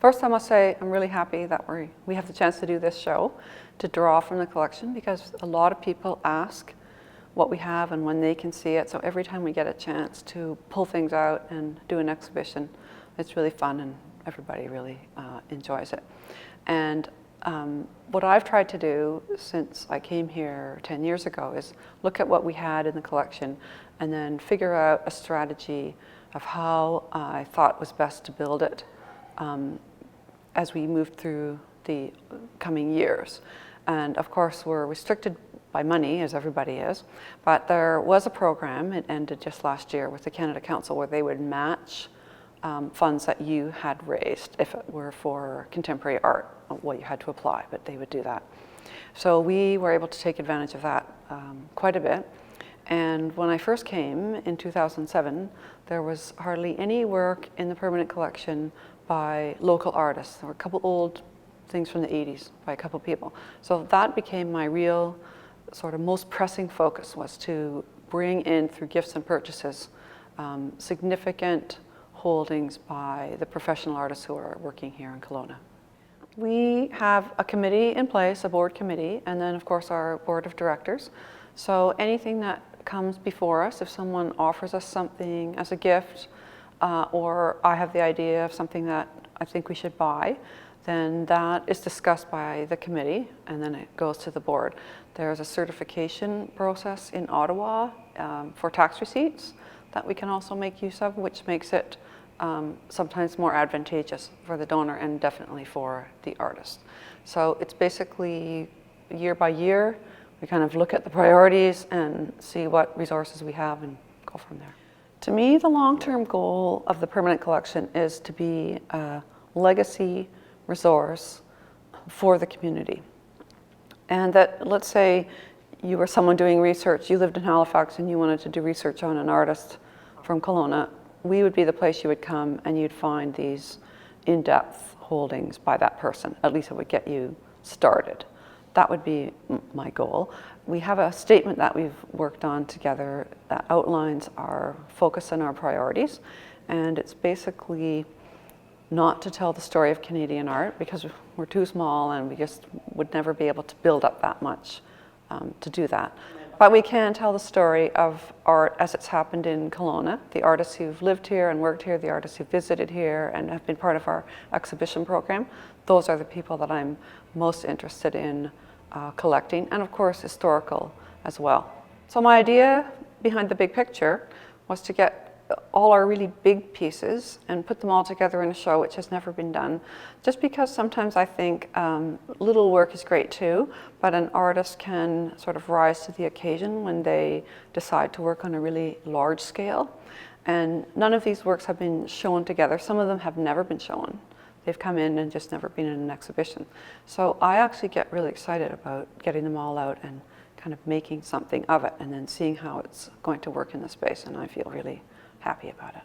First, I must say I'm really happy that we have the chance to do this show, to draw from the collection, because a lot of people ask what we have and when they can see it. So every time we get a chance to pull things out and do an exhibition, it's really fun and everybody really enjoys it. And what I've tried to do since I came here 10 years ago is look at what we had in the collection and then figure out a strategy of how I thought was best to build it as we moved through the coming years. And of course, we're restricted by money, as everybody is, but there was a program, it ended just last year with the Canada Council, where they would match funds that you had raised if it were for contemporary art. Well, you had to apply, but they would do that. So we were able to take advantage of that quite a bit. And when I first came in 2007, there was hardly any work in the permanent collection by local artists. There were a couple old things from the 80s by a couple people. So that became my real sort of most pressing focus, was to bring in, through gifts and purchases, significant holdings by the professional artists who are working here in Kelowna. We have a committee in place, a board committee, and then of course our board of directors. So anything that comes before us, if someone offers us something as a gift, or I have the idea of something that I think we should buy, then that is discussed by the committee and then it goes to the board. There's a certification process in Ottawa for tax receipts that we can also make use of, which makes it sometimes more advantageous for the donor and definitely for the artist. So it's basically year by year, we kind of look at the priorities and see what resources we have and go from there. To me, the long-term goal of the permanent collection is to be a legacy resource for the community. And that, let's say you were someone doing research, you lived in Halifax and you wanted to do research on an artist from Kelowna, we would be the place you would come and you'd find these in-depth holdings by that person. At least it would get you started. That would be my goal. We have a statement that we've worked on together that outlines our focus and our priorities. And it's basically not to tell the story of Canadian art, because we're too small and we just would never be able to build up that much to do that. But we can tell the story of art as it's happened in Kelowna, the artists who've lived here and worked here, the artists who've visited here and have been part of our exhibition program. Those are the people that I'm most interested in collecting, and of course historical as well. So my idea behind the big picture was to get all our really big pieces and put them all together in a show, which has never been done. Just because sometimes I think little work is great too, but an artist can sort of rise to the occasion when they decide to work on a really large scale. And none of these works have been shown together. Some of them have never been shown. They've come in and just never been in an exhibition. So I actually get really excited about getting them all out and kind of making something of it and then seeing how it's going to work in the space, and I feel really happy about it.